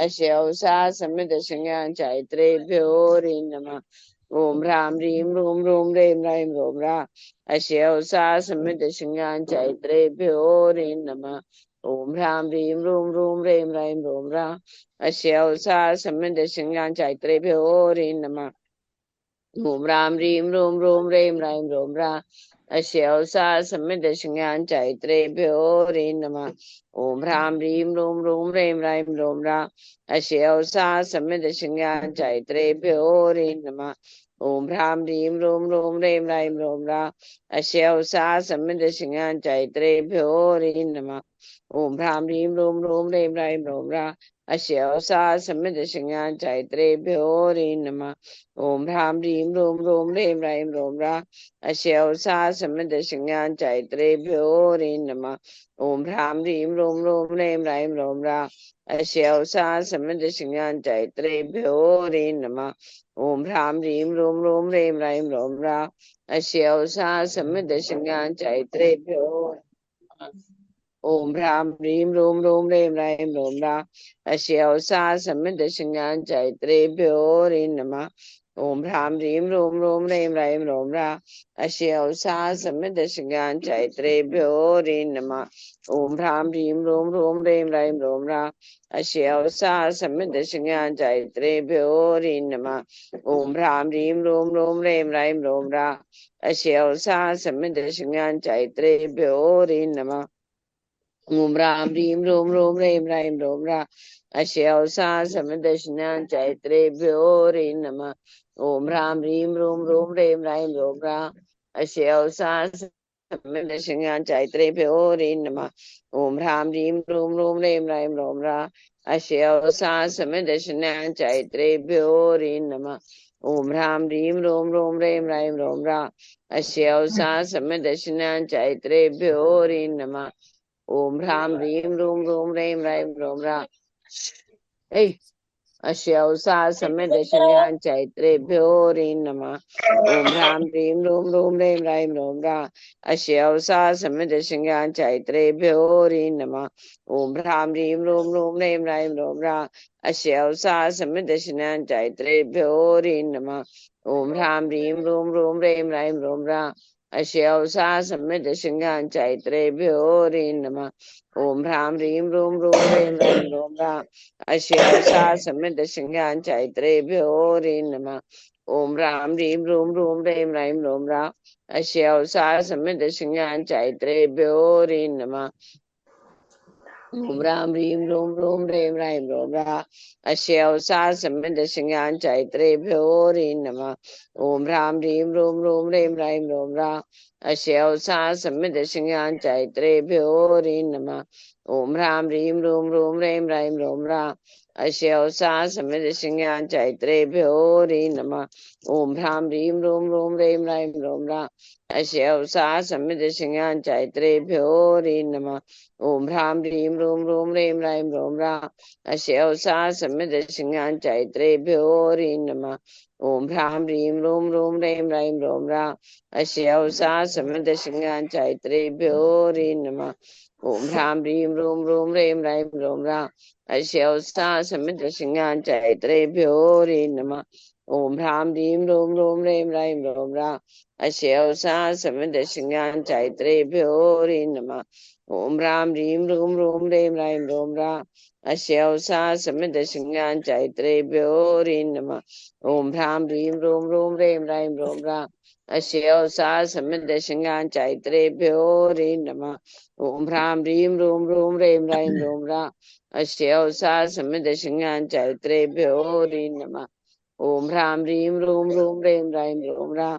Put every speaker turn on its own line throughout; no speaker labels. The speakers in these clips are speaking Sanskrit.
अश्यौसा समिदशङ्गाचायत्रेभ्यो रे नमः ओम ह्रां ह्रीं रूं रूं रें रैं रों रा अश्यौसा समिदशङ्गाचायत्रेभ्यो रे नमः ओम ह्रां ह्रीं रूं रूं रें रैं रों रा अश्यौसा समिदशङ्गाचायत्रेभ्यो रे नमः ओम राम ह्रीं रूं रूं रें रैं रों रा अश्यौसा समिदशङ्गाचायत्रेभ्यो रे नमः ओम ह्रां ह्रीं रूं रूं रें रैं रों रा अश्यौसा समिदशङ्गाचायत्रेभ्यो रे नमः ओम ह्रां ह्रीं रूं रूं रें रैं रों रा अश्यौसा समिदशङ्गाचायत्रेभ्यो रे नमः ओम ह्रां ह्रीं रूं रूं रें रैं रों रा अश्यौसा समिदशङ्गाचायत्रेभ्यो रे नमः ओम ह्रां ह्रीं रूं रूं रें रैं रों रा अश्यौसा समिदशङ्गाचायत्रेभ्यो रे नमः ओम ह्रां ह्रीं रूं रूं रें रैं रों रा अश्यौसा समिदशङ्गाचायत्रेभ्यो रे नमः ओम ह्रां ह्रीं रूं रूं रें रैं रों रा अश्यौसा समिदशङ्गाचायत्रेभ्यो ओम ह्रां ह्रीं रूं रूं रें रैं रों रा अश्यौसा समिदशङ्गाचायत्रेभ्यो रे नमः ओम ह्रां ह्रीं रूं रूं रें रैं रों रा अश्यौसा समिदशङ्गाचायत्रेभ्यो रे नमः ओम ह्रां ह्रीं रूं रूं रें रैं रों रा अश्यौसा समिदशङ्गाचायत्रेभ्यो रे नमः ओम ह्रां ह्रीं रूं रूं रें रैं रों रा अश्यौसा समिदशङ्गाचायत्रेभ्यो रे नमः ओम राम ह्रीं रूं रूं रें रैं रों रा अश्यौसा समिदशङ्गाचायत्रेभ्यो रे नमः ओम ह्रां ह्रीं रूं रूं रें रैं रों रा अश्यौसा समिदशङ्गाचायत्रेभ्यो रे नमः ओम ह्रां ह्रीं रूं रूं रें रैं रों रा अश्यौसा समिदशङ्गाचायत्रेभ्यो रे नमः ओम ह्रां ह्रीं रूं रूं रें रैं रों रा अश्यौसा समिदशङ्गाचायत्रेभ्यो रे नमः ओम ह्रां ह्रीं रूं रूं रें रैं रों रा अश्यौसा समिदशङ्गाचायत्रेभ्यो रे नमः ओम ह्रां ह्रीं रूं रूं रें रैं रों रा अश्यौसा समिदशङ्गाचायत्रेभ्यो रे नमः ओम ह्रां ह्रीं रूं रूं रें रैं रों रा अश्यौसा समिदशङ्गाचायत्रेभ्यो रे नमः ओम ह्रां ह्रीं रूं रूं रें रैं रों रा अश्यौसा समिदशङ्गाचायत्रेभ्यो रे नमः ओम ह्रां ह्रीं रूं रूं रें रैं रों रा अश्यौसा समिदशङ्गाचायत्रेभ्यो रे नमः ओम ह्रां ह्रीं रूं रूं रें रैं रों रा अश्यौसा समिदशङ्गाचायत्रेभ्यो रे नमः ओम ह्रां ह्रीं रूं रूं रें रैं रों रा अश्यौसा समिदशङ्गाचायत्रेभ्यो रे नमः ओम ह्रां ह्रीं रूं रूं रें रैं रों रा अश्यौसा समिदशङ्गाचायत्रेभ्यो रे नमः ओम ह्रां ह्रीं रूं रूं रें रैं रों रा अश्यौसा समिदशङ्गाचायत्रेभ्यो रे नमः ओम ह्रां ह्रीं रूं रूं रें रैं रों रा अश्यौसा समिदशङ्गाचायत्रेभ्यो रे नमः ओम ह्रां ह्रीं रूं रूं रें रैं रों रा अश्यौसा समिदशङ्गाचायत्रेभ्यो रे नमः ओम ह्रां ह्रीं रूं रूं रें रैं रों रा अश्यौसा समिदशङ्गाचायत्रेभ्यो रे नमः ओम ह्रां ह्रीं रूं रूं रें रैं रों रा अश्यौसा समिदशङ्गाचायत्रेभ्यो रे नमः ओम ह्रां ह्रीं रूं रूं रें रैं रों रा अश्यौसा समिदशङ्गाचायत्रेभ्यो रे नमः ओम ह्रां ह्रीं रूं रूं रें रैं रों रा अश्यौसा समिदशङ्गाचायत्रेभ्यो रे नमः ओम ह्रां ह्रीं रूं रूं रें रैं रों रा अश्यौसा समिदशङ्गाचायत्रेभ्यो रे नमः ओम ह्रां ह्रीं रूं रूं रें रैं रों रा अश्यौसा समिदशङ्गाचायत्रेभ्यो रे नमः ओम ह्रां ह्रीं रूं रूं रें रैं रों रा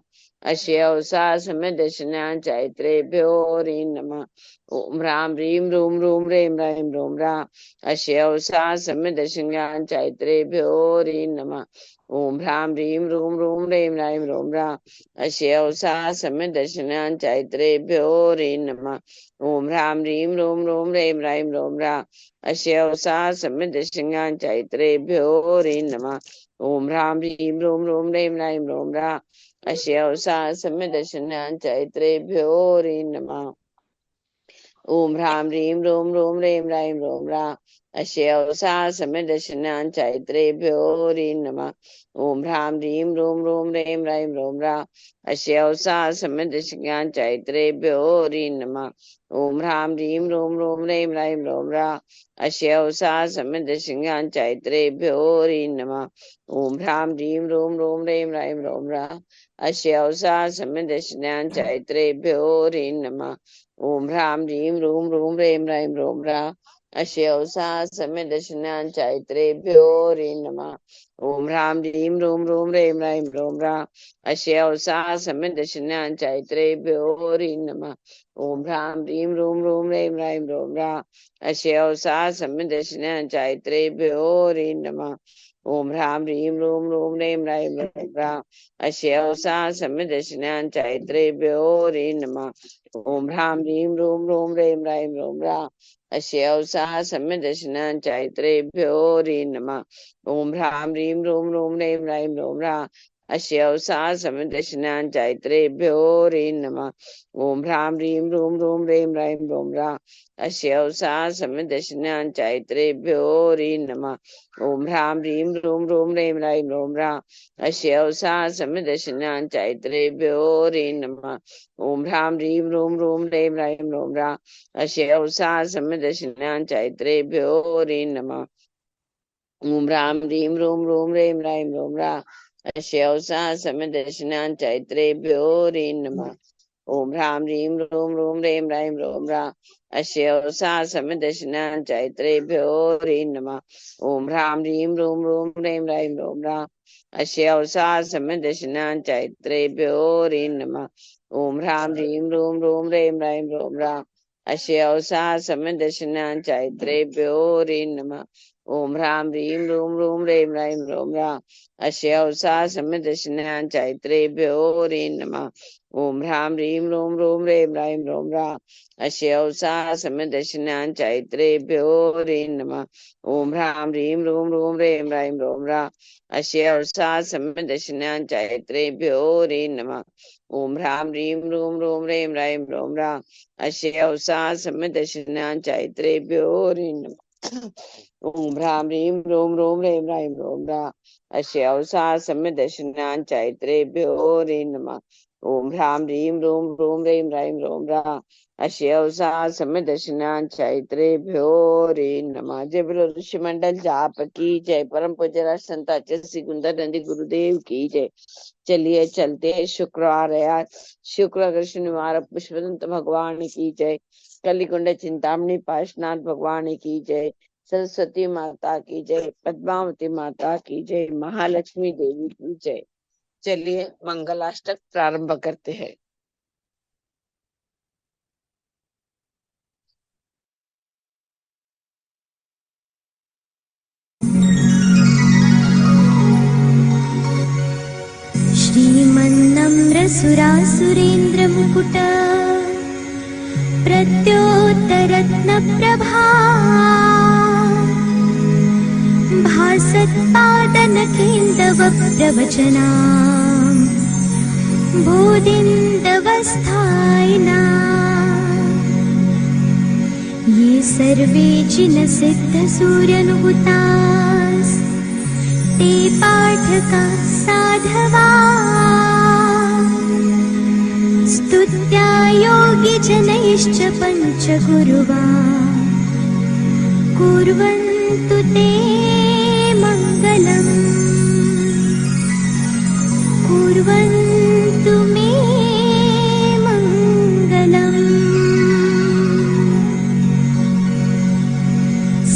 अश्यौसा समिदशङ्गाचायत्रेभ्यो रे नमः ओम ह्रां ह्रीं रूं रूं रें रैं रों रा अश्यौसा समिदशङ्गाचायत्रेभ्यो रे नमः ओम ह्रां ह्रीं रूं रूं रें रैं रों रा अश्यौसा समिदशङ्गाचायत्रेभ्यो रे नमः ओम ह्रां ह्रीं रूं रूं रें रैं रों रा अश्यौसा समिदशङ्गाचायत्रेभ्यो रे नमः ओम ह्रां ह्रीं रूं रूं रें रैं रों रा अश्यौसा समिदशङ्गाचायत्रेभ्यो रे नमः ओम ह्रां ह्रीं रूं रूं रें रैं रों रा अश्यवसा समिदशनां चैत्रेभ्यो नमः। ओम ह्रां ह्रीं रूं रूं रें रैं रों रा। अश्यवसा समिदशनां चैत्रेभ्यो नमः। ओम ह्रां ह्रीं रूं रूं रें रैं रों रा। अश्यवसा समिदशनां चैत्रेभ्यो नमः। ओम ह्रां ह्रीं रूं रूं रें रैं रों रा। अश्यवसा समिदशनां चैत्रेभ्यो नमः। ओम ह्रां ह्रीं रूं रूं रें रैं रों रा। अश्यवसा समिदशनां चैत्रेभ्यो नमः। ओम ह्रां ह्रीं रूं रूं रें रैं रों रा। अश्यवसा समिदशनां चैत्रेभ्यो नमः। ओम ह्रां ह्रीं रूं रूं रें रैं रों रा। अश्यवसा समिदशनां चैत्रेभ्यो नमः। ओम ह्रां ह्रीं रूं रूं रें रैं रों रा। अश्यवसा समिदशनां चैत्रेभ्यो नमः। ओम ह्रां ह्रीं रूं रूं रें रैं रों रा। अश्यवसा समिदशनां चैत्रेभ्यो नमः। ओम ह्रां ह्रीं रूं रूं रें रैं रों रा। अश्यवसा समिदशनां चैत्रेभ्यो नमः। ओम ह्रां ह्रीं रूं रूं रें रैं रों रा। अश्यवसा समिदशनां चैत्रेभ्यो नमः। ओम ह्रां ह्रीं रूं रूं रें रैं रों रा। अश्यवसा समिदशनां चैत्रेभ्यो नमः। ओम ह्रां ह्रीं रूं रूं रें रैं रों रा। अश्यवसा समिदशनां चैत्रेभ्यो नमः। ओम ह्रां ह्रीं रूं रूं रें रैं रों रा। अश्यवसा समिदशनां चैत्रेभ्यो नमः। ओम ह्रां ह्रीं रूं रूं रें रैं रों रा। अश्यवसा समिदशनां चैत्रेभ्यो नमः। ओम ह्रां ह्रीं रूं रूं रें रैं रों रा। अश्यवसा समिदशनां चैत्रेभ्यो नमः। ओम ह्रां ह्रीं रूं रूं रें रैं रों रा। अश्यवसा समिदशनां चैत्रेभ्यो नमः। ओम ह्रां ह्रीं रूं रूं रें रैं रों रा। अश्यवसा समिदशनां चैत्रेभ्यो नमः। ओम ह्रां ह्रीं रूं रूं रें रैं रों रा। अश्यवसा समिदशनां चैत्रेभ्यो नमः। ओम ह्रां ह्रीं रूं रूं रें रैं रों रा। अश्यवसा समिदशनां चैत्रेभ्यो नमः। ओम ह्रां ह्रीं रूं रूं रें रैं रों रा। अश्यवसा समिदशनां चैत्रेभ्यो नमः। ओम ह्रां ह्रीं रूं रूं रें रैं रों रा। अश्यवसा समिदशनां चैत्रेभ्यो नमः। ओम ह्रां ह्रीं रूं रूं रें रैं रों रा। अश्यवसा समिदशनां चैत्रेभ्यो नमः। जय बोलो ऋषि मंडल जाप की जय। परम पूज्य राज संत आचार्य गुंदर नंदी गुरुदेव की जय। चलिए चलते हैं, शुक्रवार है आज। शुक्र अगर शनिवार पुष्पदंत भगवान की जय। कलिकुंड चिंतामणि पार्श्वनाथ भगवान की जय। सरस्वती माता की जय। पद्मावती माता की जय। महालक्ष्मी देवी की जय। चलिए मंगलाष्टक प्रारंभ करते हैं।
श्रीमन्नम्रसुरासुरेन्द्रमुकुट प्रद्योतरत्नप्रभा भासत्पादनकेन्दवप्रवचना बोधिन्दवस्थायिना ये सर्वे जिनसिद्धसूर्यनुहुतास् ते पाठका साधवा स्तुत्या योगिजनैश्च पञ्चकुर्वा कुर्वन्तु ते मङ्गलम् कुर्वन्तु मे मङ्गलम्।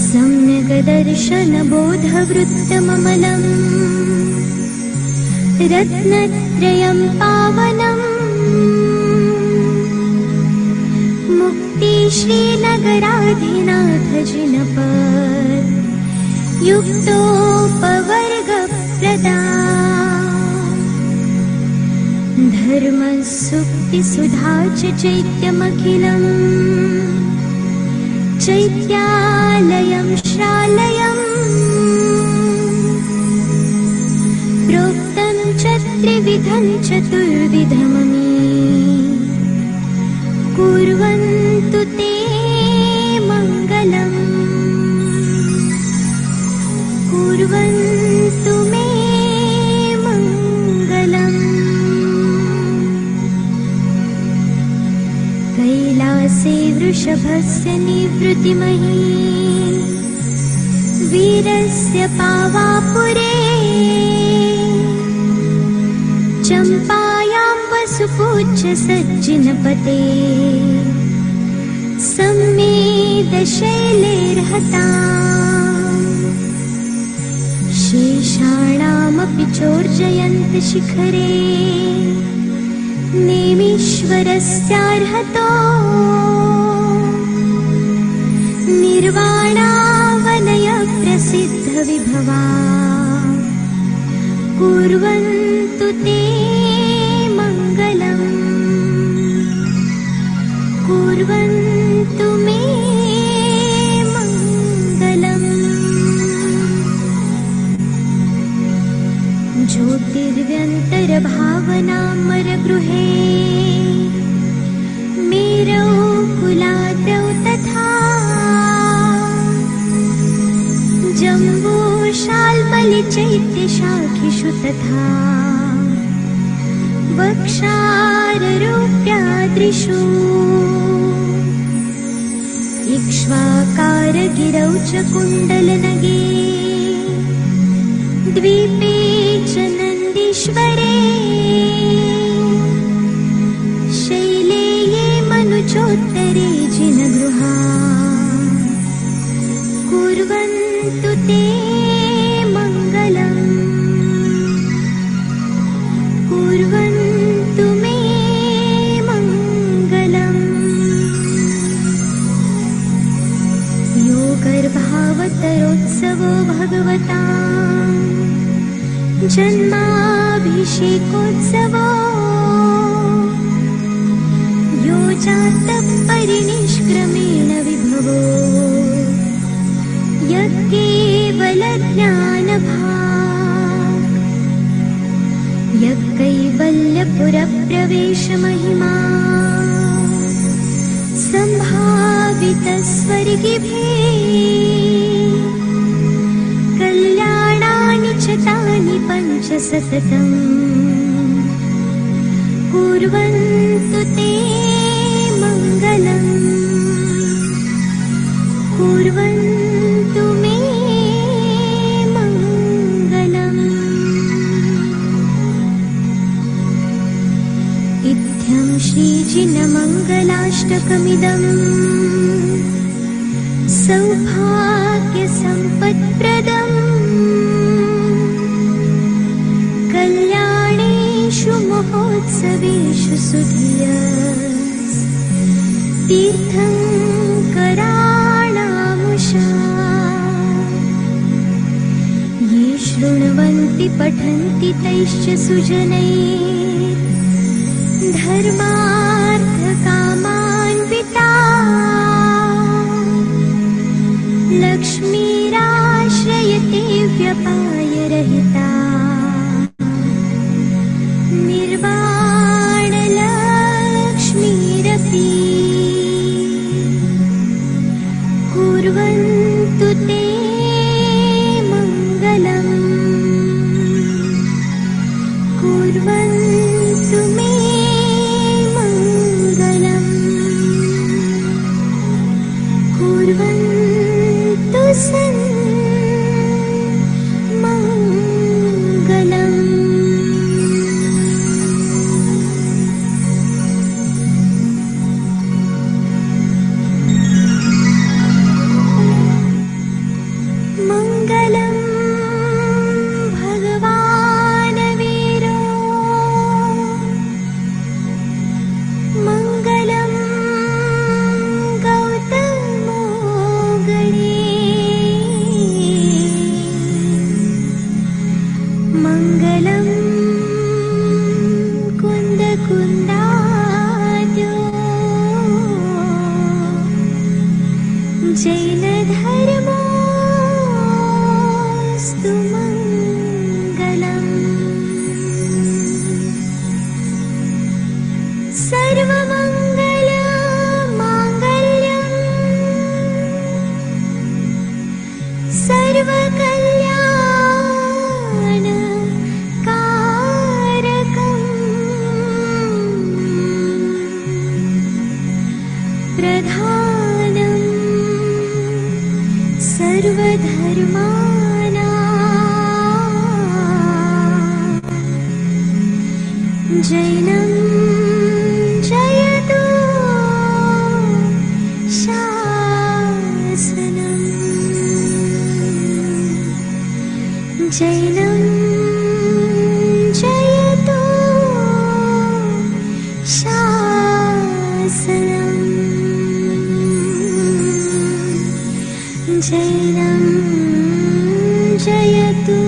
सम्यग्दर्शनबोधवृत्तममलम् रत्नत्रयं पावनम् मुक्तिश्रीनगराधिनाथजिनपत् युक्तोपवर्गप्रदा धर्मसुक्तिसुधा च चैत्यमखिलम् चैत्यालयं श्रालयम् प्रोक्तं च त्रिविधं चतुर्विधममी कुर्वन्तु ते मङ्गलम्। कुर्वन्तु मे मङ्गलम्। कैलासे वृषभस्य निवृत्तिमही वीरस्य पावापुरे चम्पायां वसुपूज्य सज्जनपते सम्मेदशैलेर्हता शेषाणामपि चोर्जयन्त शिखरे नेमीश्वरस्यार्हतो निर्वाणावनय प्रसिद्ध विभवा कुर्वन्तु ते मङ्गलम्। कुर्वन्तु मे मङ्गलम्। ज्योतिर्व्यन्तर्भावनामरगृहे मेरौ कुलाद्रौ तथा जम्बूशाल्मलिचैत्यशाखिषु तथा वक्षाररूप्याद्रिषु इक्ष्वाकारगिरौ च कुण्डलनगे द्वीपे च नन्दीश्वरे शैले ये मनुजोत्तरे जिनगृहा कुर्वन्तु ते मङ्गलम्। कुर्वन्तु मे मङ्गलम्। यो गर्भावतरोत्सवो भगवता जन्माभिषेकोत्सवो यो जातः परिनिष्क्रमेण विभवो यज्ञेवलज्ञानभाक् यज्ञैवल्यपुरप्रवेशमहिमा सम्भावितस्वर्गिभिः कल्याणानि च तानि पञ्चसततम् कुर्वन्तु ते मङ्गलम्। कुर्वन्तु मे मङ्गलम्। इत्थं श्रीजिनमङ्गलाष्टकमिदम् सौभाग्यसम्पत्प्रदम् कल्याणेषु महोत्सवेषु सुधियस् तीर्थङ्कराणामुषा ये शृण्वन्ति पठन्ति तैश्च सुजनैः धर्मार्थकामान्विता लक्ष्मीराश्रयते व्यपायरहिता निर्वाणलक्ष्मीरपि कुर्वन्तु ते मङ्गलम्। कुर्वन्तु मे मङ्गलम्। कुर्वन्तु सन् मङ्गलम्। मङ्गलं भगवान् वीरो मङ्गलं गौतमो गणे मङ्गलं कुन्दकुन्दाद्यो जैनधर्मोऽस्तु मङ्गलम्। सर्वमङ्गलमाङ्गल्यम् सर्वकल्याण सर्वधर्माणां जैनं जयतु शासनम् जैनं जयतु शासनम् जैनं जयतु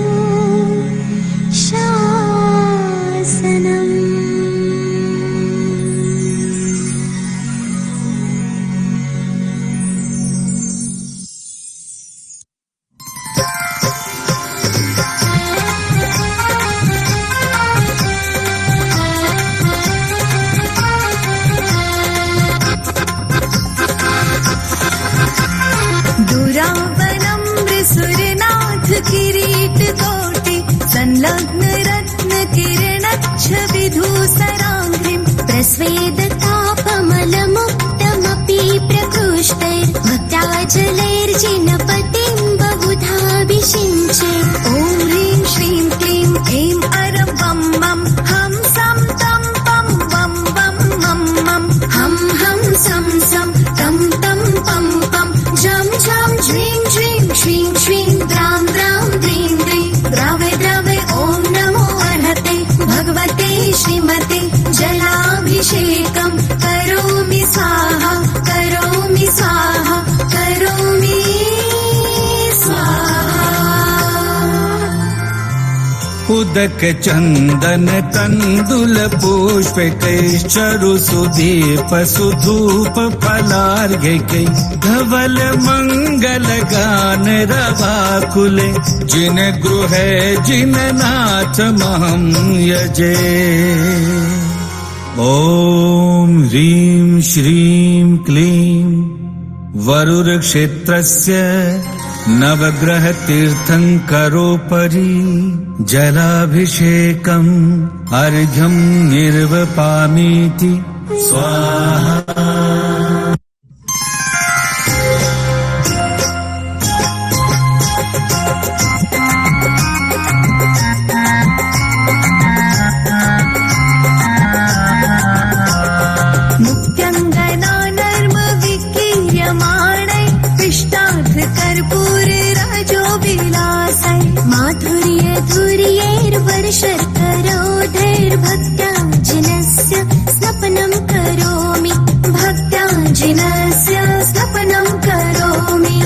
शासनम्।
दुरावनं मृसुरनाथ किरीट कोटि संलग्न रत्न किरणच्छ विधूसराङ्घ्रिं प्रस्वेदतापमलमुक्तमपि प्रकृष्टैर्भक्त्याचलैर्जिनपतिं बहुधाभिषिञ्चे ॐ ह्रीं श्रीं क्लीं ऐं अरं वं मं हं सं तं पं वं वं मं मं हं हं सं सं तं तं पं पं झं झं झ्रीं झ्रीं श्रीं श्रीं द्रां द्रां द्रीं द्रीं द्रावे द्रावे ॐ नमो अर्हते भगवते श्रीमते जलाभिषेकं करोमि स्वाहा करोमि स्वाहा करोमि स्वाहा।
उदक चंदन तंदुल पुष्पैश्चरु सुदीप सुधूप फलार्घ्यकै धवल मंगल गान रवाकुले जिन गृहे जिन नाथ महं यजे। ॐ ह्रीं श्रीं क्लीं वरुरक्षेत्रस्य नवग्रह तीर्थंकरोपरि जलाभिषेकम् अर्घ्यं निर्वपामीति स्वाहा।
मुक्त्यङ्गना नर्म विकीर्यमाणै पिष्टार्थ कर्पूर राजोभिलासै माधुर्य धुर्यैर्वर्षर्करोधैर्भक्त्या जिनस्य स्नपनं करोमि भक्त्या जिनस्य स्नपनं करोमि।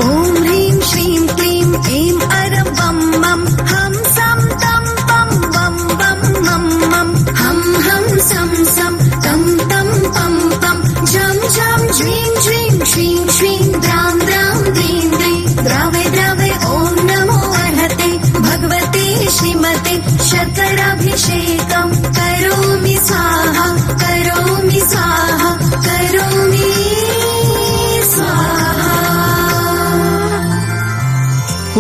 ॐ ह्रीं श्रीं क्लीं ऐं अरं वं मं हं सं तं पं वं वं मं मं हं हं सं सं तं तं पं पं झं झं झ्रीं झ्रीं श्रीं श्रीं द्रां द्रां द्रीं द्रीं द्रावे द्रावे ॐ नमो अर्हते भगवते श्रीमते शर्कराभिषेकं करोमि स्वाहा करोमि स्वाहा करोमि स्वाहा।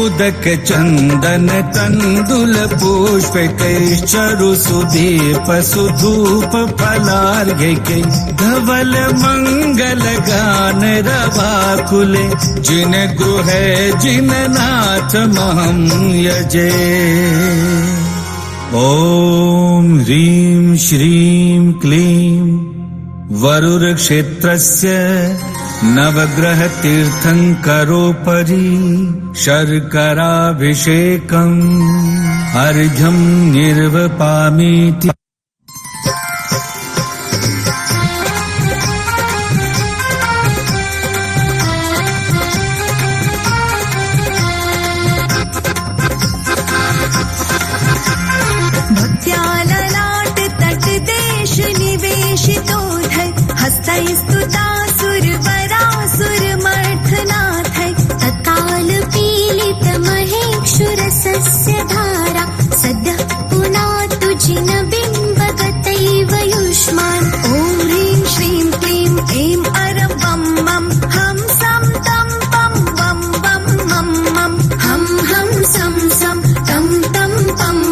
उदक चंदन तंदुल पुष्पैश्चरु सुदीप सुधूप फलार्घ्यकै धवल मंगल गान रवाकुले जिन गृहे जिन नाथ महं यजे। ॐ ह्रीं श्रीं क्लीं वरुरक्षेत्रस्य नवग्रह तीर्थंकरोपरि शर्कराभिषेकम् अर्घ्यं निर्वपामीति